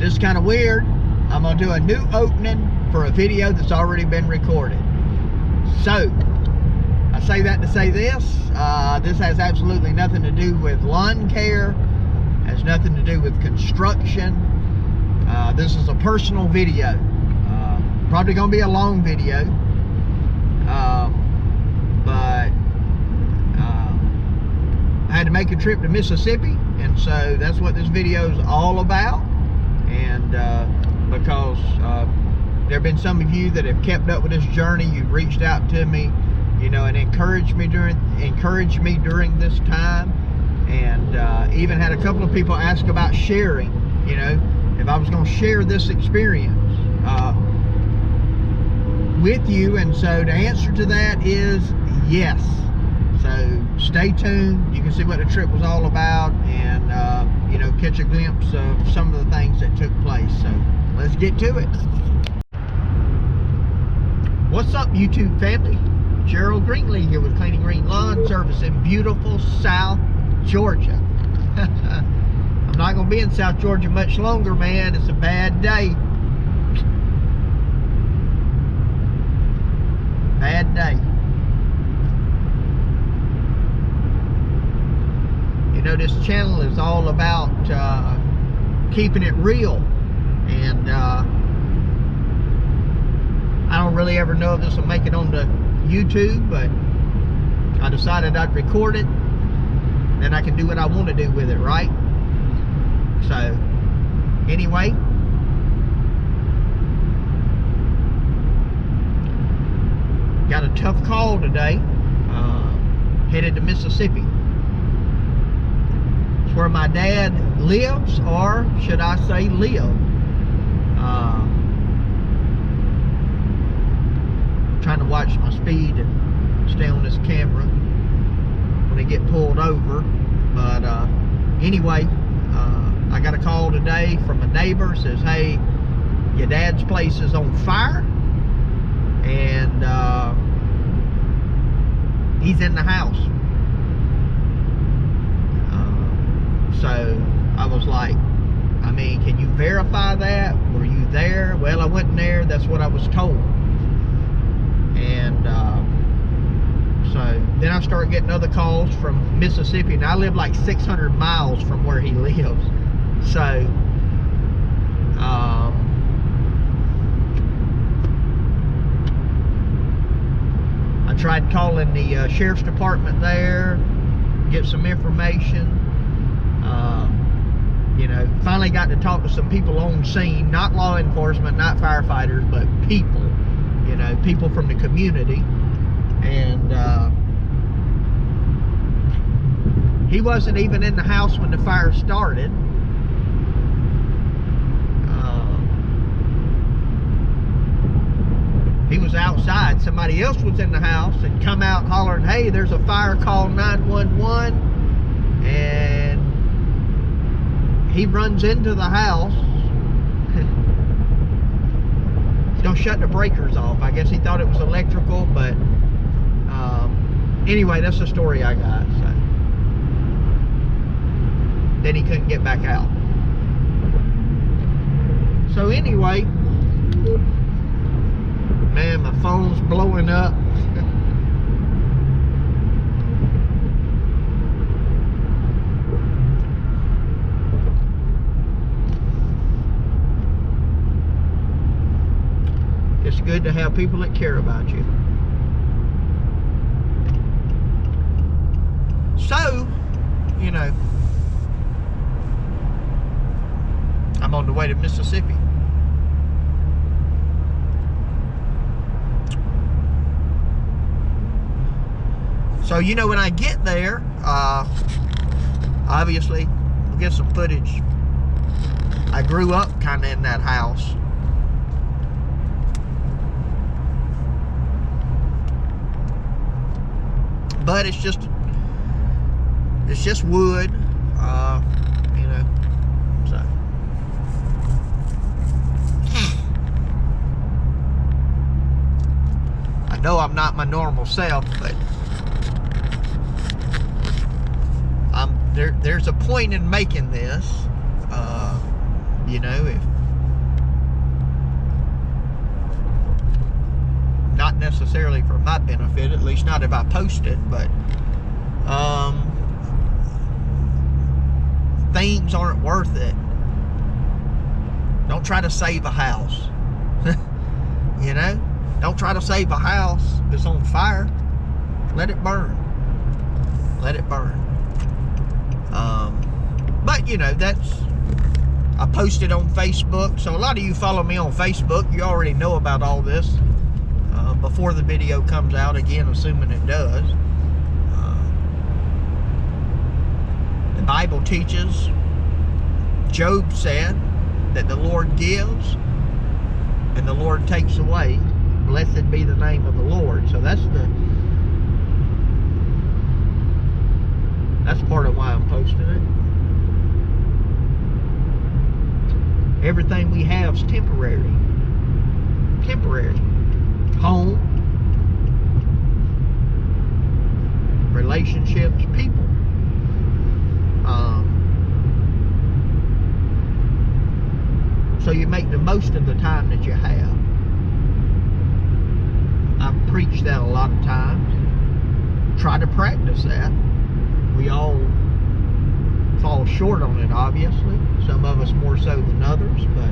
this is kind of weird. I'm gonna do a new opening for a video that's already been recorded. So, I say that to say this. This has absolutely nothing to do with lawn care. Has nothing to do with construction. This is a personal video. Probably gonna be a long video. But I had to make a trip to Mississippi, and so that's what this video is all about. And because there have been some of you that have kept up with this journey, you've reached out to me, you know, and encouraged me during this time, and even had a couple of people ask about sharing, you know, if I was going to share this experience with you. And so the answer to that is yes. So stay tuned. You can see what the trip was all about, and you know, catch a glimpse of some of the things that took place. So let's get to it. What's up, YouTube family? Gerald Greenlee here with Clean and Green Lawn Service in beautiful South Georgia. I'm not going to be in South Georgia much longer, man. It's a bad day. Bad day. You know, this channel is all about keeping it real, and I don't really ever know if this will make it onto YouTube, but I decided I'd record it, then I can do what I want to do with it, right? So anyway, got a tough call today. Headed to Mississippi. It's where my dad lives, or should I say lived. Trying to watch my speed and stay on this camera when I get pulled over. But anyway, I got a call today from a neighbor. Says, hey, your dad's place is on fire, and he's in the house. So I was like, I mean, can you verify that? Were you there? Well, I wasn't there. That's what I was told. And so then I started getting other calls from Mississippi, and I live like 600 miles from where he lives. So I tried calling the sheriff's department there, get some information. You know, finally got to talk to some people on scene, not law enforcement, not firefighters, but people, you know, people from the community. And he wasn't even in the house when the fire started. He was outside. Somebody else was in the house and come out hollering, hey, there's a fire, call 911. And he runs into the house. He's gonna shut the breakers off. I guess he thought it was electrical, but anyway, that's the story I got. So then he couldn't get back out. So anyway, man, my phone's blowing up. It's good to have people that care about you. So, you know, I'm on the way to Mississippi. So, you know, when I get there, obviously, we'll get some footage. I grew up kind of in that house. But it's just wood, you know, so. I know I'm not my normal self, but there's a point in making this, you know, if I benefit, at least not if I post it, but things aren't worth it. Don't try to save a house. You know, don't try to save a house that's on fire. Let it burn. Let it burn. But you know, I posted on Facebook, so a lot of you follow me on Facebook. You already know about all this before the video comes out, again, assuming it does. The Bible teaches, Job said that the Lord gives and the Lord takes away. Blessed be the name of the Lord. So that's part of why I'm posting it. Everything we have is temporary. Temporary. Home, relationships, people. So you make the most of the time that you have. I've preached that a lot of times. Try to practice that. We all fall short on it, obviously. Some of us more so than others, but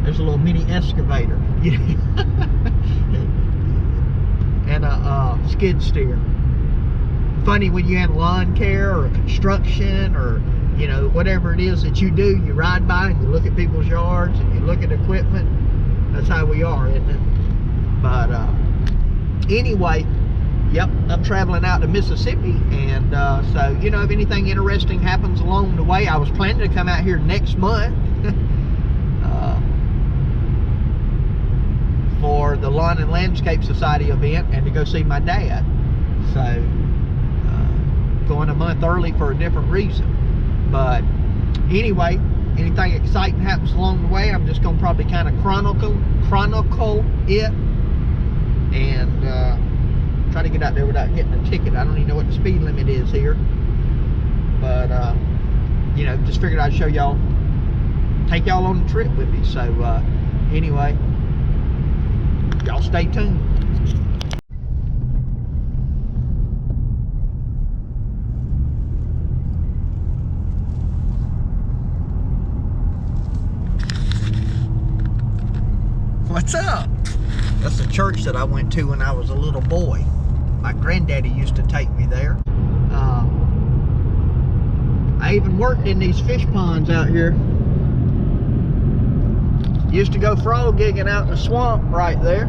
there's a little mini excavator and a skid steer. Funny when you have lawn care or construction or, you know, whatever it is that you do, you ride by and you look at people's yards and you look at equipment. That's how we are, isn't it? But anyway, yep, I'm traveling out to Mississippi, and so, you know, if anything interesting happens along the way, I was planning to come out here next month for the Lawn and Landscape Society event and to go see my dad. So, going a month early for a different reason. But anyway, anything exciting happens along the way, I'm just going to probably kind of chronicle it and try to get out there without getting a ticket. I don't even know what the speed limit is here. But, you know, just figured I'd show y'all, take y'all on the trip with me. So, anyway, y'all stay tuned. What's up? That's the church that I went to when I was a little boy. My granddaddy used to take me there. I even worked in these fish ponds out here. Used to go frog gigging out in the swamp right there.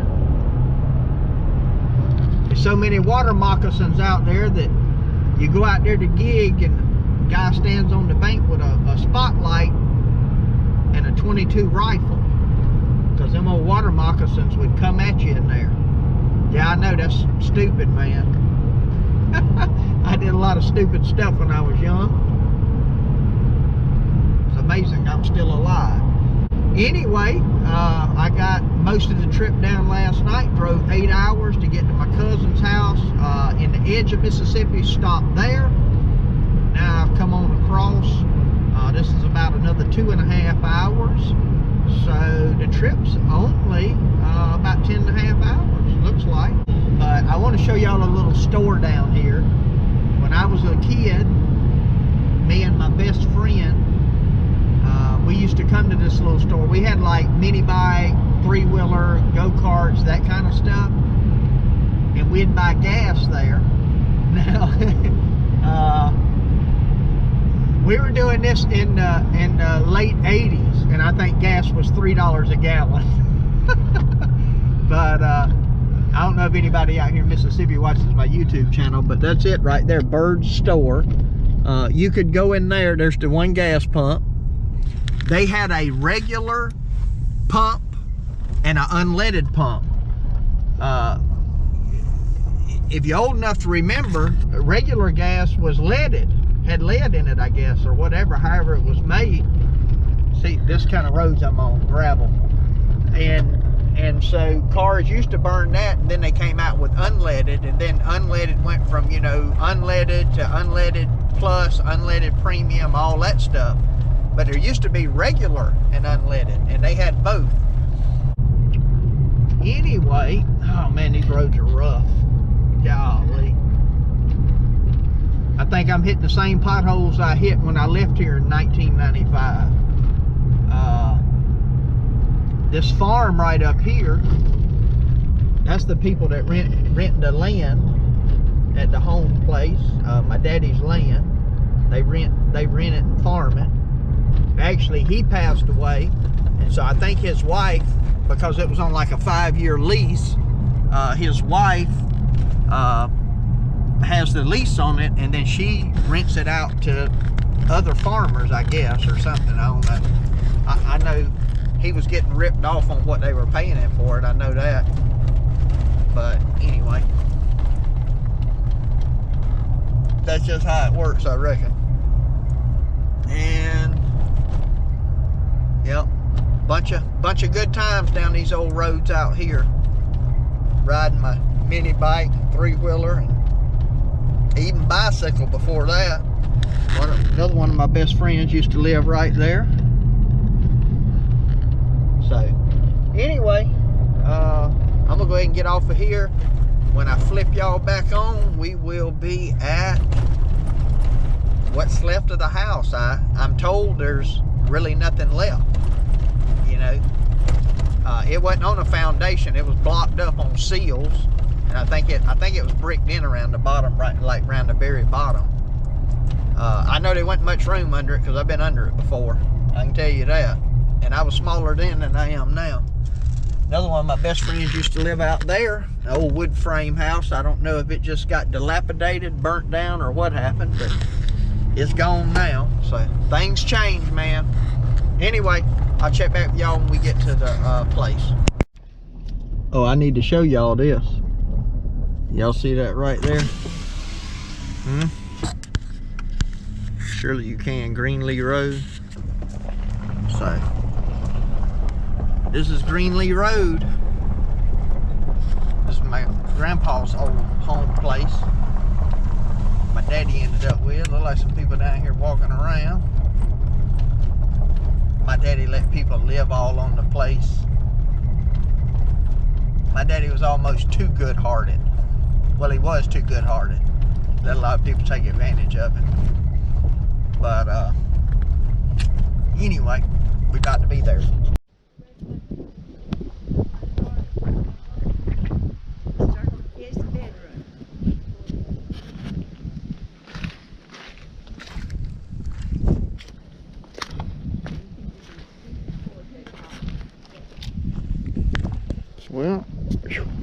There's so many water moccasins out there that you go out there to gig and the guy stands on the bank with a spotlight and a .22 rifle. Because them old water moccasins would come at you in there. Yeah, I know, that's stupid, man. I did a lot of stupid stuff when I was young. It's amazing I'm still alive. Anyway, I got most of the trip down last night. Drove 8 hours to get to my cousin's house in the edge of Mississippi. Stopped there. Now I've come on across. This is about another 2.5 hours. So the trip's only about 10.5 hours, looks like. But I want to show y'all a little store down here. When I was a kid, me and my best friend, we used to come to this little store. We had like mini bike, three-wheeler, go-karts, that kind of stuff. And we'd buy gas there. Now, we were doing this in the late 80s, and I think gas was $3 a gallon. But I don't know if anybody out here in Mississippi watches my YouTube channel, but that's it right there, Bird's Store. You could go in there. There's the one gas pump. They had a regular pump and an unleaded pump. If you're old enough to remember, regular gas was leaded. Had lead in it, I guess, or whatever, however it was made. See, this kind of roads I'm on, gravel. And so cars used to burn that, and then they came out with unleaded, and then unleaded went from, you know, unleaded to unleaded plus, unleaded premium, all that stuff. But there used to be regular and unleaded, and they had both. Anyway, oh man, these roads are rough. Golly. I think I'm hitting the same potholes I hit when I left here in 1995. This farm right up here, that's the people that rent the land at the home place, my daddy's land. They rent it and farm it. Actually, he passed away, and so I think his wife, because it was on like a 5-year lease, his wife has the lease on it, and then she rents it out to other farmers, I guess, or something. I don't know. I know he was getting ripped off on what they were paying him for it. I know that. But anyway, that's just how it works, I reckon. And yep, bunch of good times down these old roads out here. Riding my mini bike, 3-wheeler, and even bicycle before that. Another one of my best friends used to live right there. So anyway, I'm gonna go ahead and get off of here. When I flip y'all back on, we will be at what's left of the house. I'm told there's really nothing left. You know, it wasn't on a foundation. It was blocked up on seals, and I think it was bricked in around the bottom, right, like around the very bottom. I know there wasn't much room under it because I've been under it before. I can tell you that. And I was smaller then than I am now. Another one of my best friends used to live out there, an old wood frame house. I don't know if it just got dilapidated, burnt down, or what happened, but it's gone now. So things change, man. Anyway, I'll check back with y'all when we get to the place. Oh, I need to show y'all this. Y'all see that right there? Surely you can. Greenlee Road. So this is Greenlee Road. This is my grandpa's old home place. My daddy ended up with. Look like some people down here walking around. My daddy let people live all on the place. My daddy was almost too good-hearted. Well, he was too good-hearted. Let a lot of people take advantage of it. But anyway, we got to be there. Here's the bedroom. Well,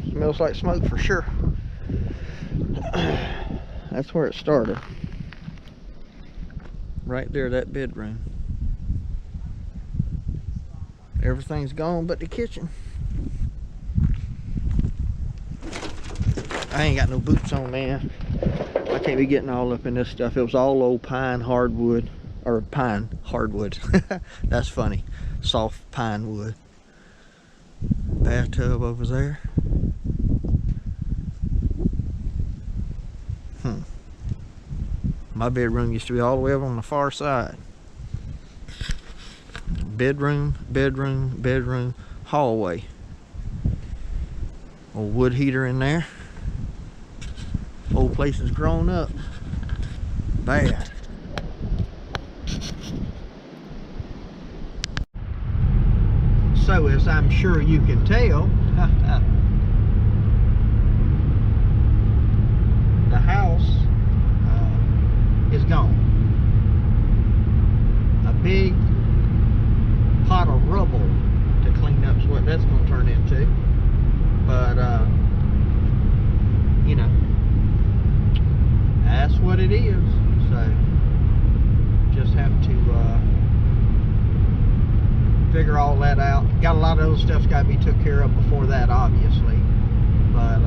smells like smoke for sure. That's where it started. Right there, that bedroom. Everything's gone but the kitchen. I ain't got no boots on, man. I can't be getting all up in this stuff. It was all old pine hardwood, or pine hardwood. That's funny. Soft pine wood. Bathtub over there. My bedroom used to be all the way over on the far side. Bedroom, bedroom, bedroom, hallway. Old wood heater in there. Old place has grown up. Bad. So as I'm sure you can tell, the house is gone. A big pot of rubble to clean up is what that's going to turn into. But you know, that's what it is. So just have to figure all that out. Got a lot of other stuff's got to be took care of before that, obviously. But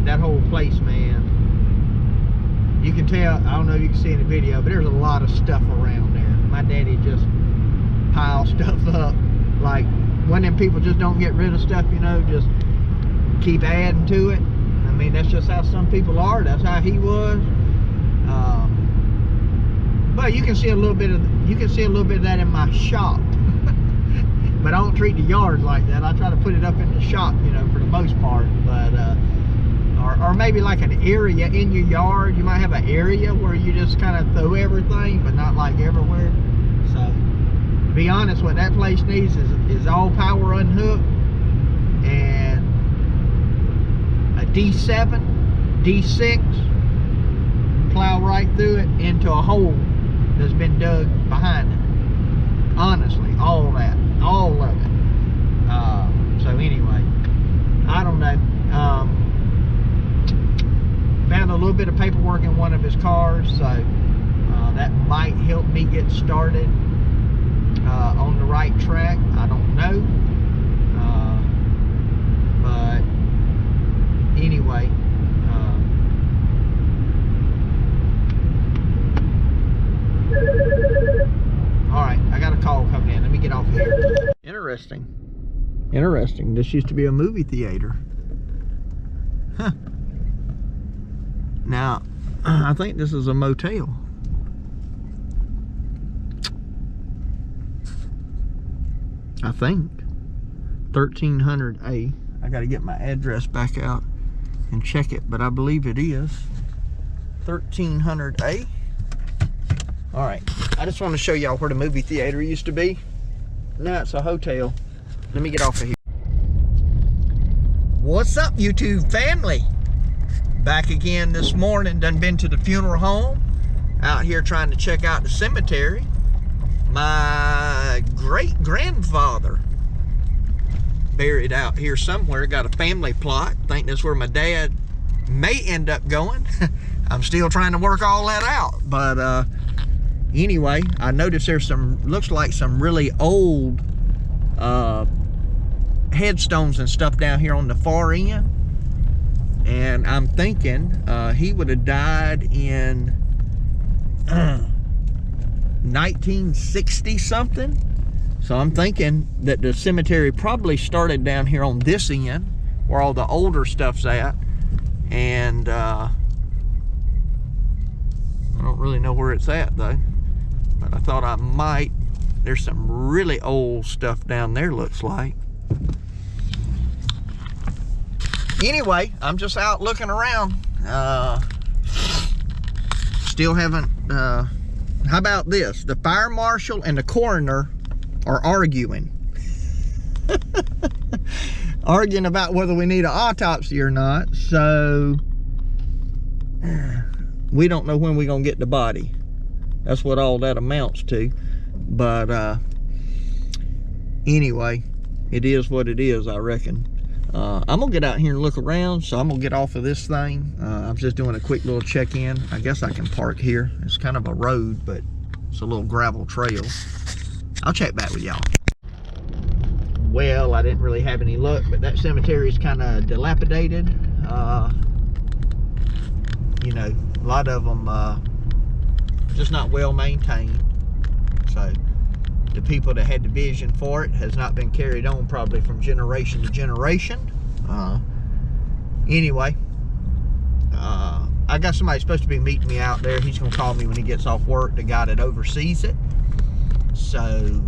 that whole place, man, you can tell, I don't know if you can see in the video, but there's a lot of stuff around there. My daddy just piles stuff up. Like, one of them people just don't get rid of stuff, you know, just keep adding to it. I mean, that's just how some people are. That's how he was. But you can see a little bit of that in my shop. But I don't treat the yard like that. I try to put it up in the shop, you know, for the most part. But or maybe like an area in your yard. You might have an area where you just kind of throw everything, but not like everywhere. So to be honest, what that place needs is all power unhooked and a D7, D6, plow right through it into a hole that's been dug behind it. Honestly, all of it. So anyway, I don't know. Found a little bit of paperwork in one of his cars, so that might help me get started on the right track. I don't know, but anyway. Alright, I got a call coming in. Let me get off here. Interesting. This used to be a movie theater. Huh. Now, I think this is a motel. I think. 1300A. I got to get my address back out and check it, but I believe it is 1300A. Alright, I just want to show y'all where the movie theater used to be. Now it's a hotel. Let me get off of here. What's up, YouTube family? Back again this morning. Done been to the funeral home. Out here trying to check out the cemetery. My great-grandfather buried out here somewhere. Got a family plot. Think that's where my dad may end up going. I'm still trying to work all that out. But anyway, I noticed there's some, looks like some really old headstones and stuff down here on the far end. And I'm thinking he would have died in 1960 something. So I'm thinking that the cemetery probably started down here on this end where all the older stuff's at. And I don't really know where it's at though, but I thought I might. There's some really old stuff down there, looks like. Anyway, I'm just out looking around. Still haven't, how about this? The fire marshal and the coroner are arguing. Arguing about whether we need an autopsy or not. So, we don't know when we're going to get the body. That's what all that amounts to. But, anyway, it is what it is, I reckon. I'm gonna get out here and look around, so I'm gonna get off of this thing. I'm just doing a quick little check-in. I guess I can park here. It's kind of a road, but it's a little gravel trail. I'll check back with y'all. Well, I didn't really have any luck, but that cemetery is kind of dilapidated. You know, a lot of them just not well maintained. So the people that had the vision for it has not been carried on probably from generation to generation. Anyway, I got somebody supposed to be meeting me out there. He's gonna call me when he gets off work, the guy that oversees it. So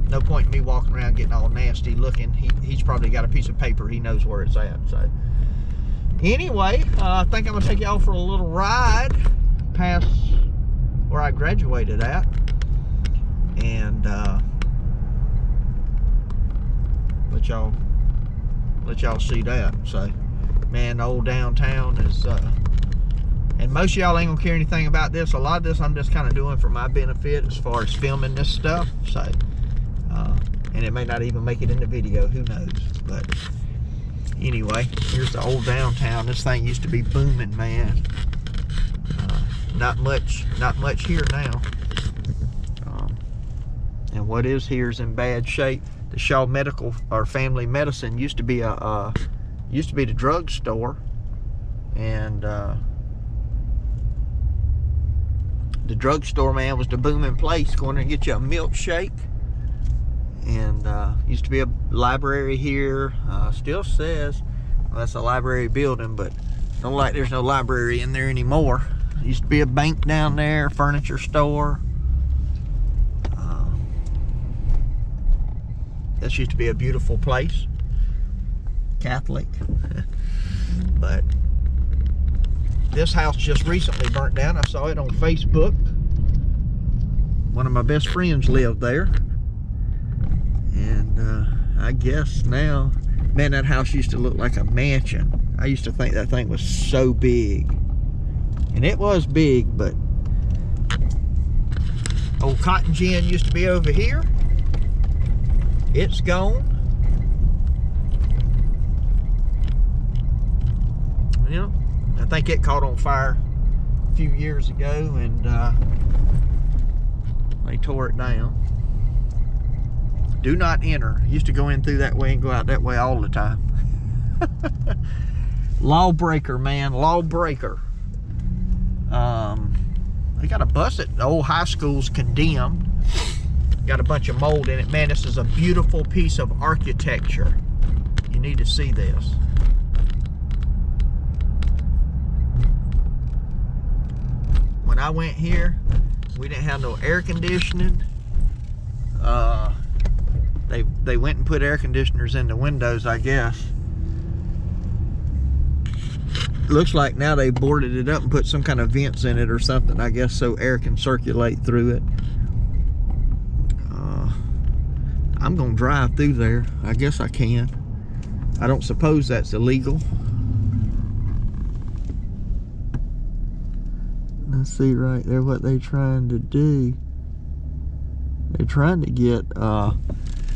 no point in me walking around getting all nasty looking. He's probably got a piece of paper. He knows where it's at. So anyway, I think I'm gonna take y'all for a little ride past where I graduated at. And let y'all see that. So, man, the old downtown is and most of y'all ain't gonna care anything about this. A lot of this I'm just kind of doing for my benefit as far as filming this stuff. So and it may not even make it in the video, who knows. But anyway, here's the old downtown. This thing used to be booming, man. Not much here now. And what is here is in bad shape. The Shaw Medical or Family Medicine used to be the drugstore, and the drugstore, man, was the booming place. Go in there and get you a milkshake. And used to be a library here. Still says, well, that's a library building, but don't like there's no library in there anymore. Used to be a bank down there, furniture store. This used to be a beautiful place. Catholic. But this house just recently burnt down. I saw it on Facebook. One of my best friends lived there. And I guess now, man, that house used to look like a mansion. I used to think that thing was so big. And it was big, but old Cotton Gin used to be over here. It's gone. You know, I think it caught on fire a few years ago, and they tore it down. Do not enter. Used to go in through that way and go out that way all the time. Lawbreaker, man, lawbreaker. They got a bus at the old high school's condemned. Got a bunch of mold in it. Man, this is a beautiful piece of architecture. You need to see this. When I went here, we didn't have no air conditioning. They went and put air conditioners in the windows, I guess. Looks like now they boarded it up and put some kind of vents in it or something, I guess, so air can circulate through it. I'm gonna drive through there. I guess I can. I don't suppose that's illegal. Let's see right there what they're trying to do. They're trying to get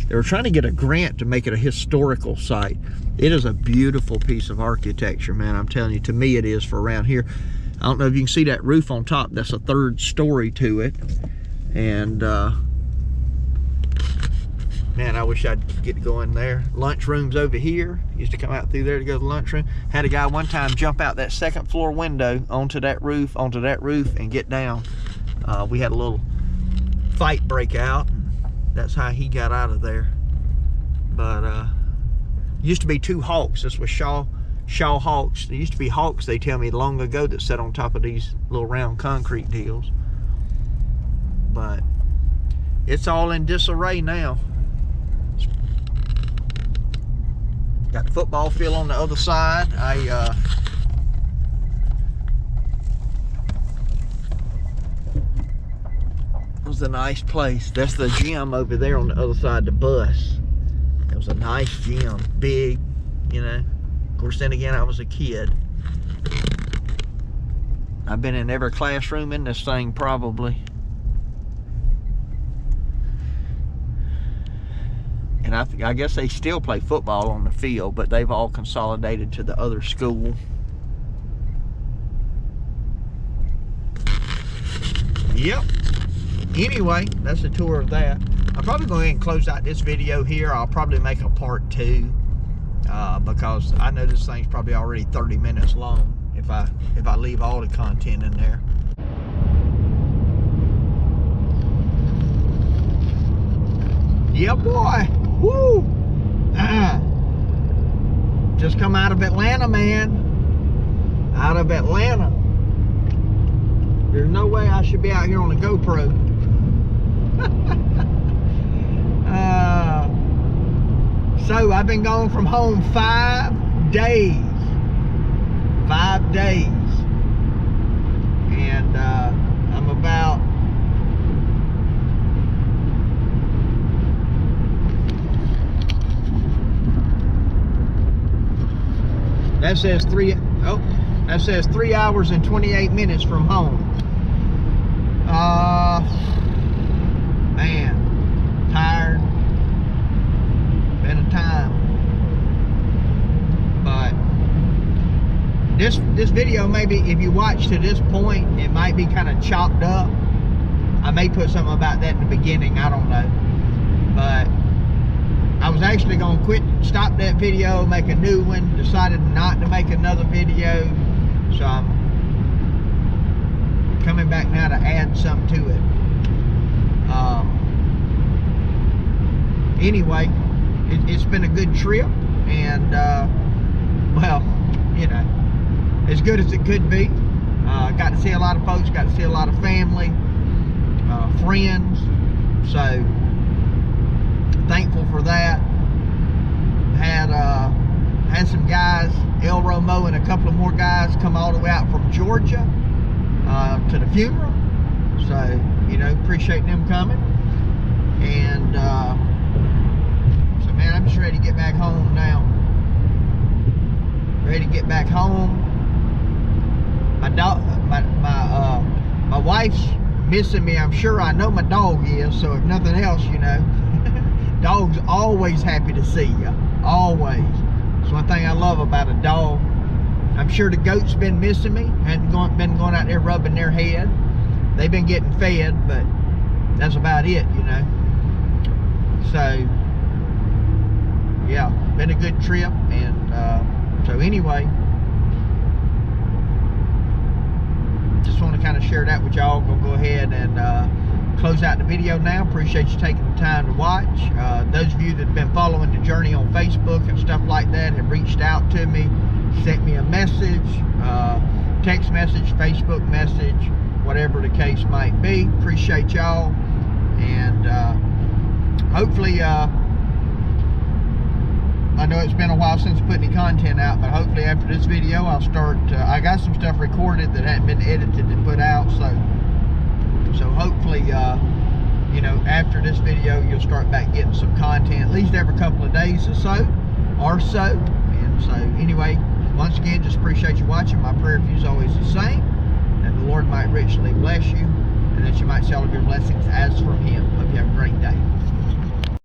they were trying to get a grant to make it a historical site. It is a beautiful piece of architecture, man. I'm telling you, to me it is for around here. I don't know if you can see that roof on top. That's a third story to it. And man, I wish I'd get to go in there. Lunchroom's over here. Used to come out through there to go to the lunchroom. Had a guy one time jump out that second floor window onto that roof, and get down. We had a little fight break out. That's how he got out of there. But used to be two hawks. This was Shaw hawks. There used to be hawks, they tell me, long ago, that sat on top of these little round concrete deals. But it's all in disarray now. Got the football field on the other side. It was a nice place. That's the gym over there on the other side of the bus. It was a nice gym, big, you know. Of course, then again, I was a kid. I've been in every classroom in this thing, probably. And I guess they still play football on the field, but they've all consolidated to the other school. Yep. Anyway, that's a tour of that. I'm probably going to go ahead and close out this video here. I'll probably make a part 2 because I know this thing's probably already 30 minutes long if I leave all the content in there. Yeah, boy. Woo! Just come out of Atlanta, man. Out of Atlanta. There's no way I should be out here on a GoPro. So I've been gone from home 5 days. 5 days. And I'm about that says 3 hours and 28 minutes from home. Man, tired. Been a time. But this video, maybe if you watch to this point, it might be kind of chopped up. I may put something about that in the beginning, I don't know. But I was actually going to stop that video, make a new one, decided not to make another video. So I'm coming back now to add some to it. Anyway, it's been a good trip, and well, you know, as good as it could be. Got to see a lot of folks, got to see a lot of family, friends. So thankful for for that. Had some guys, El Romo and a couple of more guys, come all the way out from Georgia to the funeral. So, you know, appreciate them coming. And so, man, I'm just ready to get back home now. Ready to get back home. My wife's missing me. I'm sure. I know my dog is. So if nothing else, you know, dog's always happy to see you. Always. It's one thing I love about a dog. I'm sure the goats been missing me. Hadn't been going out there rubbing their head. They've been getting fed, but that's about it, you know. So yeah, been a good trip. And so anyway, just want to kind of share that with y'all. Gonna go ahead and close out the video now. Appreciate you taking the time to watch. Those of you that have been following the journey on Facebook and stuff like that have reached out to me, sent me a message, text message, Facebook message, whatever the case might be. Appreciate y'all. And hopefully, I know it's been a while since putting any content out, but hopefully after this video I'll start, I got some stuff recorded that hadn't been edited and put out, so hopefully, you know, after this video you'll start back getting some content, at least every couple of days or so. And so anyway, once again, just appreciate you watching. My prayer for you is always the same, that the Lord might richly bless you, and that you might see all of your blessings as from Him. Hope you have a great day.